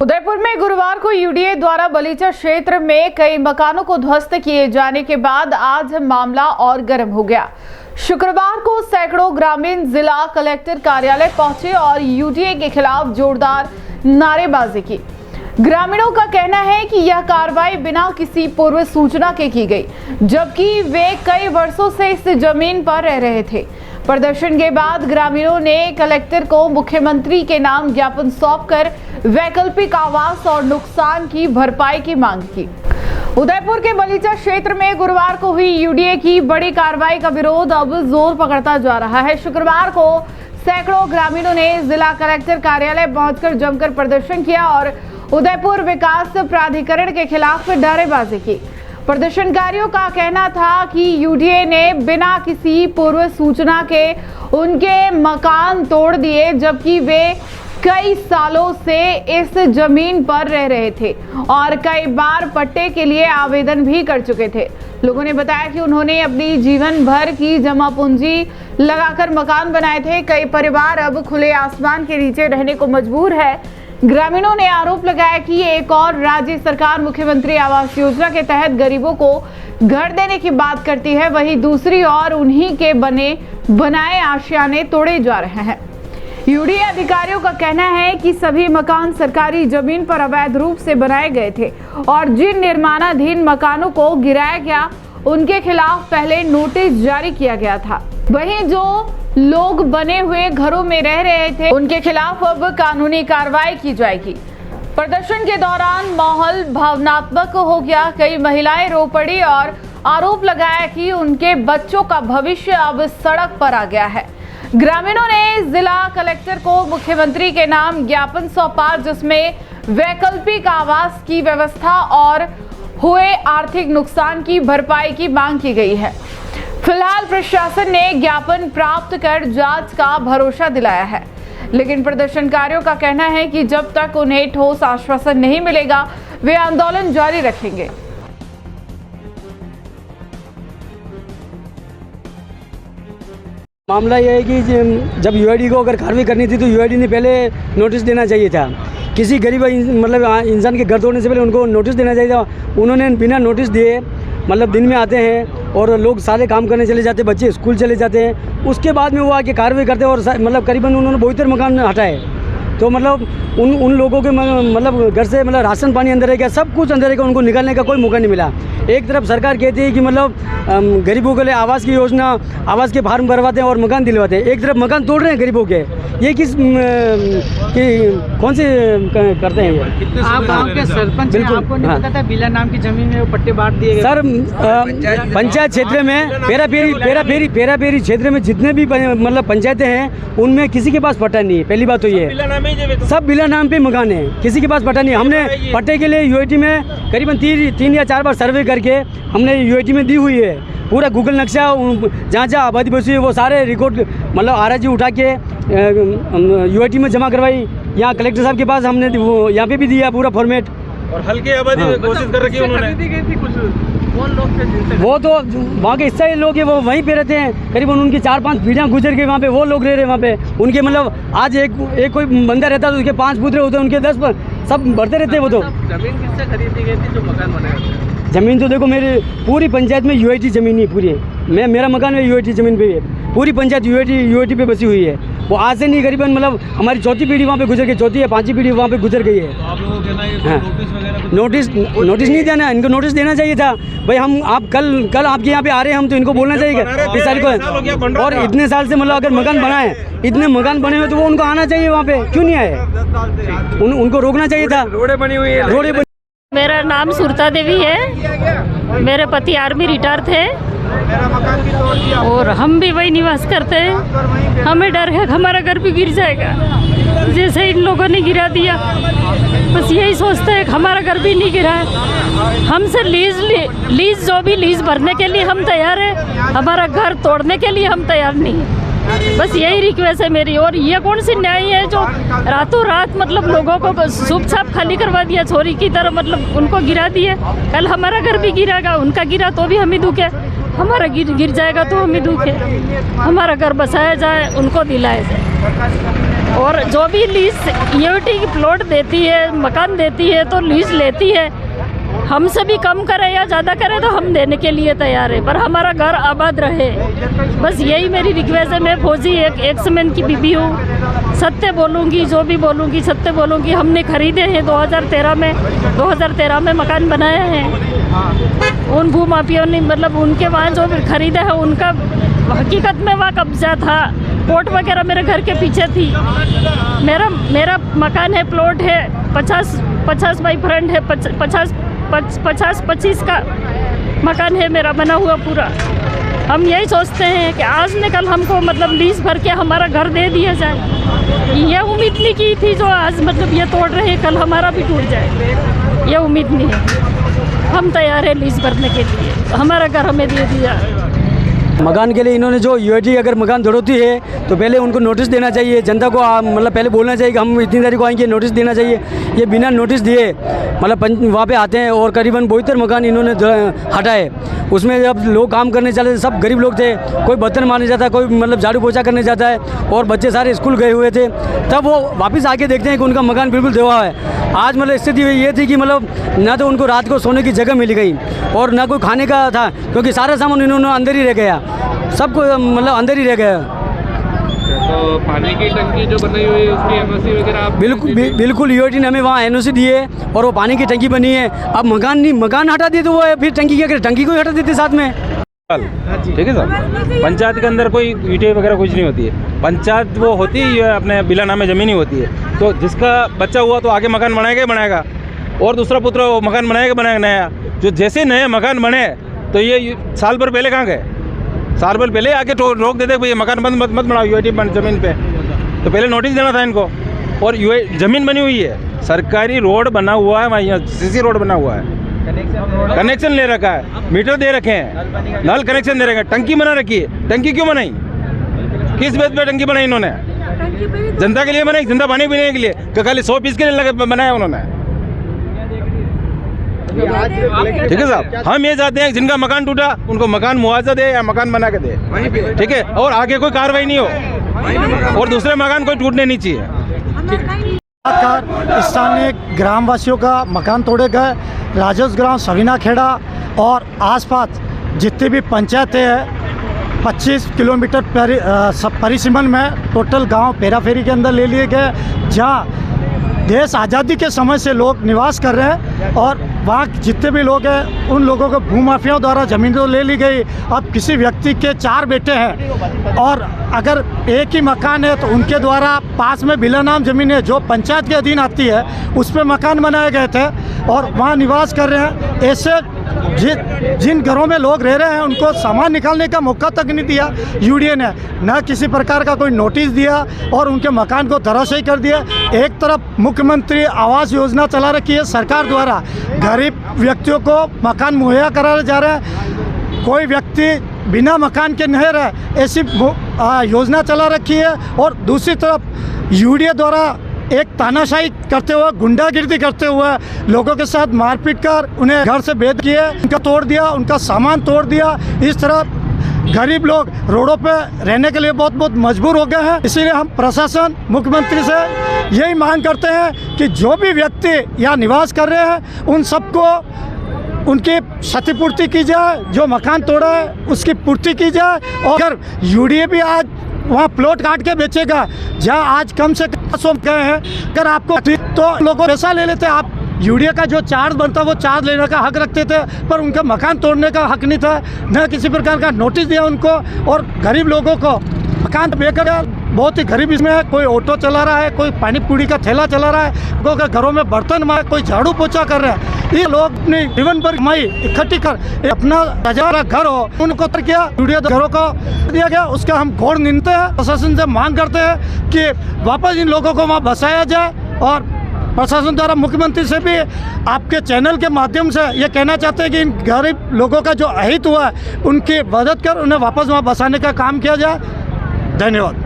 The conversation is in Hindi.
उदयपुर में गुरुवार को यूडीए द्वारा बलीचा क्षेत्र में कई मकानों को ध्वस्त किए जाने के बाद आज मामला और गर्म हो गया। शुक्रवार को सैकड़ों ग्रामीण जिला कलेक्टर कार्यालय पहुंचे और यूडीए के खिलाफ जोरदार नारेबाजी की। ग्रामीणों का कहना है कि यह कार्रवाई बिना किसी पूर्व सूचना के की गई, जबकि वे कई वर्षों से इस जमीन पर रह रहे थे। प्रदर्शन के बाद ग्रामीणों ने कलेक्टर को मुख्यमंत्री के नाम ज्ञापन सौंपकर वैकल्पिक आवास और नुकसान की भरपाई की मांग की। उदयपुर के बलीचा क्षेत्र में गुरुवार को हुई यूडीए की बड़ी कार्रवाई का विरोध अब जोर पकड़ता जा रहा है। शुक्रवार को सैकड़ों ग्रामीणों ने जिला कलेक्टर कार्यालय पहुंचकर जमकर प्रदर्शन किया और उदयपुर विकास प्राधिकरण के खिलाफ नारेबाजी की। प्रदर्शनकारियों का कहना था कि यूडीए ने बिना किसी पूर्व सूचना के उनके मकान तोड़ दिए, जबकि वे कई सालों से इस जमीन पर रह रहे थे और कई बार पट्टे के लिए आवेदन भी कर चुके थे। लोगों ने बताया कि उन्होंने अपनी जीवन भर की जमा पूंजी लगाकर मकान बनाए थे। कई परिवार अब खुले आसमान के नीचे रहने को मजबूर है। ग्रामीणों ने आरोप लगाया कि एक और राज्य सरकार मुख्यमंत्री आवास योजना के तहत गरीबों को घर देने की बात करती है, वहीं दूसरी ओर उन्हीं के बनाए आशियाने तोड़े जा रहे हैं। यूडीए अधिकारियों का कहना है कि सभी मकान सरकारी जमीन पर अवैध रूप से बनाए गए थे और जिन निर्माणाधीन मकानों को गिराया गया उनके खिलाफ पहले नोटिस जारी किया गया था। वहीं जो लोग बने हुए घरों में रह रहे थे उनके खिलाफ अब कानूनी कार्रवाई की जाएगी। प्रदर्शन के दौरान माहौल भावनात्मक हो गया। कई महिलाएं रो पड़ी और आरोप लगाया कि उनके बच्चों का भविष्य अब सड़क पर आ गया है। ग्रामीणों ने जिला कलेक्टर को मुख्यमंत्री के नाम ज्ञापन सौंपा, जिसमें वैकल्पिक आवास की व्यवस्था और हुए आर्थिक नुकसान की भरपाई की मांग की गई है। फिलहाल प्रशासन ने ज्ञापन प्राप्त कर जांच का भरोसा दिलाया है, लेकिन प्रदर्शनकारियों का कहना है कि जब तक उन्हें ठोस आश्वासन नहीं मिलेगा वे आंदोलन जारी रखेंगे। मामला यह है कि जब यूआईडी को अगर कार्रवाई करनी थी तो यूआईडी ने पहले नोटिस देना चाहिए था। किसी गरीब मतलब इंसान के घर तोड़ने से पहले उनको नोटिस देना चाहिए था। उन्होंने बिना नोटिस दिए मतलब दिन में आते हैं और लोग सारे काम करने चले जाते हैं, बच्चे स्कूल चले जाते हैं, उसके बाद में वो आके कार्रवाई करते हैं और मतलब करीबन उन्होंने 72 मकान हटाए। तो मतलब उन लोगों के मतलब घर से मतलब राशन पानी अंदर है क्या, सब कुछ अंदर है क्या, उनको निकालने का कोई मौका नहीं मिला। एक तरफ सरकार कहती है कि मतलब गरीबों के लिए आवास की योजना, आवास के फार्म भरवाते हैं और मकान दिलवाते हैं, एक तरफ मकान तोड़ रहे हैं गरीबों के। ये किस कौन से करते हैं ये? आप गांव के सरपंच हैं, आपको नहीं पता था बिला नाम की जमीन में वो पट्टे बांट दिए गए? सर पंचायत क्षेत्र में पेरा पेरी क्षेत्र में जितने भी मतलब पंचायतें हैं उनमें किसी के पास पट्टा नहीं है। पहली बात तो ये सब बिला नाम पे मकान है, किसी के पास पट्टा नहीं। हमने पट्टे के लिए यूआईटी में करीबन 3 या 4 बार सर्वे करके हमने यूआईटी में दी हुई है। पूरा गूगल नक्शा जहाँ जहाँ आबादी बसी है वो सारे रिकॉर्ड मतलब आरजी उठा के यूआईटी में जमा करवाई। यहाँ कलेक्टर साहब के पास हमने वो यहाँ पे भी दिया पूरा फॉर्मेट। और हल्की आबादी घोषित कर रखी है उन्होंने। वो तो वहाँ के स्थायी लोग हैं, वो वहीं पे रहते हैं। करीबन उनकी 4-5 पीढ़ियाँ गुजर के वहाँ पे वो लोग रह रहे हैं वहाँ पे। उनके मतलब आज एक कोई बंदा रहता है तो उसके 5 पुत्र होते हैं, उनके 10 सब बढ़ते रहते हैं। वो तो जमीन किससे खरीदी गई थी जो मकान बनाया था? जमीन तो देखो मेरी पूरी पंचायत में यूआईटी जमीन ही पूरी है। मेरा मकान में यूआईटी जमीन पे है, पूरी पंचायत यूआईटी पे बसी हुई है। वो आज से नहीं, करीबन मतलब हमारी 4थी पीढ़ी वहाँ पे गुजर गई, 4थी या 5वीं पीढ़ी वहाँ पे गुजर गई है। नोटिस नहीं देना, इनको नोटिस देना चाहिए था भाई। हम आप कल आपके यहाँ पे आ रहे हैं, हम तो इनको बोलना चाहिए इस तारीख को। और इतने साल से मतलब अगर मकान बनाए, इतने मकान बने हुए तो वो उनको आना चाहिए वहाँ पे, क्यों नहीं आए? उनको रोकना चाहिए था। रोडें बनी हुई है, रोडें। मेरा नाम सुरता देवी है। मेरे पति आर्मी रिटायर थे और हम भी वही निवास करते हैं। हमें डर है हमारा घर भी गिर जाएगा जैसे इन लोगों ने गिरा दिया। बस यही सोचते हैं कि हमारा घर भी नहीं गिरा है। हमसे लीज जो भी लीज भरने के लिए हम तैयार है, हमारा घर तोड़ने के लिए हम तैयार नहीं है। बस यही रिक्वेस्ट है मेरी। और ये कौन सी न्याय है जो रातों रात मतलब लोगों को सूप छाप खाली करवा दिया, छोरी की तरह मतलब उनको गिरा दिया। कल हमारा घर भी गिरागा, उनका गिरा तो भी हम ही दुख है, हमारा गिर जाएगा तो हम ही दुख है। हमारा घर बसाया जाए, उनको दिलाया जाए। और जो भी लीज यूटी की प्लॉट देती है, मकान देती है, तो लीज लेती है। हमसे भी कम करे या ज़्यादा करे तो हम देने के लिए तैयार है, पर हमारा घर आबाद रहे, बस यही मेरी रिक्वेस्ट है। मैं फौजी एक एक्समैन की बीबी हूँ, सत्य बोलूँगी, जो भी बोलूँगी सत्य बोलूँगी। हमने खरीदे हैं 2013 में मकान बनाया है। उन भूमाफियों ने मतलब उनके वहाँ जो खरीदा है उनका हकीकत में वहाँ कब्जा था। कोर्ट वगैरह मेरे घर के पीछे थी। मेरा मकान है, प्लॉट है, 50 बाई फ्रंट है, 50-25 का मकान है मेरा बना हुआ पूरा। हम यही सोचते हैं कि आज न कल हमको मतलब लीज भर के हमारा घर दे दिया जाए। ये उम्मीद नहीं की थी जो आज मतलब ये तोड़ रहे हैं, कल हमारा भी टूट जाए, ये उम्मीद नहीं है। हम तैयार है लीज भरने के लिए, हमारा घर हमें दे दिया। मकान के लिए इन्होंने जो यूआईडी अगर मकान तोड़ती है तो पहले उनको नोटिस देना चाहिए, जनता को मतलब पहले बोलना चाहिए कि हम इतनी तारीख को आएंगे, नोटिस देना चाहिए। ये बिना नोटिस दिए मतलब वहाँ पे आते हैं और करीबन 72 मकान इन्होंने हटाए। उसमें जब लोग काम करने चले सब गरीब लोग थे, कोई बर्तन मारने जाता है, कोई मतलब झाड़ू पोछा करने जाता है, और बच्चे सारे स्कूल गए हुए थे। तब वो वापस आके देखते हैं कि उनका मकान बिल्कुल धोआ है। आज मतलब स्थिति ये थी कि मतलब ना तो उनको रात को सोने की जगह मिल गई और ना कोई खाने का था, क्योंकि सारा सामान इन्होंने अंदर ही रह गया, सबको मतलब अंदर ही रह गया। तो पानी की टंकी जो बनाई हुई है उसकी एनओसी वगैरह आप बिल्कुल यूआईडी ने हमें वहाँ एनओसी दी है और वो पानी की टंकी बनी है। अब मकान हटा दिए तो वो फिर टंकी क्या करे, टंकी को ही हटा देते साथ में। ठीक है सर, पंचायत के अंदर कोई ईंटें वगैरह कुछ नहीं होती है। पंचायत वो होती है अपने बिला नामे ज़मीन ही होती है। तो जिसका बच्चा हुआ तो आगे मकान बनाएगा ही बनाएगा, और दूसरा पुत्र वो मकान बनाएगा नया। जो जैसे नए मकान बने तो ये साल भर पहले कहाँ गए, साल भर पहले आके रोक देते भैया मकान बंद मत बनाओ यूआईडी ज़मीन पे। तो पहले नोटिस देना था इनको। और ज़मीन बनी हुई है, सरकारी रोड बना हुआ है, वहाँ यहाँ सीसी रोड बना हुआ है, कनेक्शन ले रखा है, मीटर दे रखे हैं, नल कनेक्शन दे रखे हैं, टंकी बना रखी है। टंकी क्यों बनाई, किस बेस पे टंकी बनाई इन्होंने? जनता के लिए बनाई, जनता पानी पीने के लिए, कि खाली 100 पीस के लिए लगे बनाया उन्होंने? ठीक है साहब, हम ये चाहते हैं जिनका मकान टूटा उनको मकान मुआवजा दे या मकान बना के दे, ठीक है, और आगे कोई कार्रवाई नहीं हो और दूसरे मकान कोई टूटने नहीं चाहिए। स्थानीय ग्रामवासियों का मकान तोड़े गए। राजस्व ग्राम सवीना खेड़ा और आसपास जितनी भी पंचायतें हैं 25 किलोमीटर परिसीमन में टोटल गांव पेराफेरी के अंदर ले लिए गए, जहां देश आज़ादी के समय से लोग निवास कर रहे हैं। और वहाँ जितने भी लोग हैं उन लोगों को भूमाफियाओं द्वारा ज़मीन तो ले ली गई। अब किसी व्यक्ति के 4 बेटे हैं और अगर एक ही मकान है तो उनके द्वारा पास में बिला नाम ज़मीन है जो पंचायत के अधीन आती है, उस पर मकान बनाए गए थे और वहाँ निवास कर रहे हैं। ऐसे जिन घरों में लोग रह रहे हैं उनको सामान निकालने का मौका तक नहीं दिया यूडीए ने, न किसी प्रकार का कोई नोटिस दिया और उनके मकान को धराशायी कर दिया। एक तरफ मुख्यमंत्री आवास योजना चला रखी है सरकार द्वारा, गरीब व्यक्तियों को मकान मुहैया कराए जा रहे हैं, कोई व्यक्ति बिना मकान के नहीं रहे ऐसी योजना चला रखी है। और दूसरी तरफ यूडीए द्वारा एक तानाशाही करते हुए, गुंडागिर्दी करते हुए लोगों के साथ मारपीट कर उन्हें घर से बेद किए, उनका तोड़ दिया, उनका सामान तोड़ दिया। इस तरह गरीब लोग रोडों पे रहने के लिए बहुत मजबूर हो गए हैं। इसीलिए हम प्रशासन, मुख्यमंत्री से यही मांग करते हैं कि जो भी व्यक्ति यहाँ निवास कर रहे हैं उन सबको उनकी क्षतिपूर्ति की जाए, जो मकान तोड़ा है उसकी पूर्ति की जाए। और अगर यूडीए भी आज वहाँ प्लॉट काट के बेचेगा जहाँ आज कम से कम 100 गए हैं, अगर आपको तो लोगों पैसा ले लेते, आप यूडीए का जो चार्ज बनता वो चार्ज लेने का हक रखते थे, पर उनका मकान तोड़ने का हक नहीं था, न किसी प्रकार का नोटिस दिया उनको। और गरीब लोगों को मकान बेकर बहुत ही गरीब इसमें है, कोई ऑटो चला रहा है, कोई पानी पूरी का ठेला चला रहा है, लोगों के घरों में बर्तन मार, कोई झाड़ू पोछा कर रहे हैं। ये लोग अपनी जीवन भर कमाई इकट्ठी कर अपना हजार घर हो उनको किया, यूडीए घरों को दिया गया, उसका हम घोर निंदते हैं। प्रशासन से मांग करते हैं कि वापस इन लोगों को वहाँ बसाया जाए। और प्रशासन द्वारा मुख्यमंत्री से भी आपके चैनल के माध्यम से ये कहना चाहते हैं कि इन गरीब लोगों का जो अहित हुआ है उनकी मदद कर उन्हें वापस वहाँ बसाने का काम किया जाए। धन्यवाद।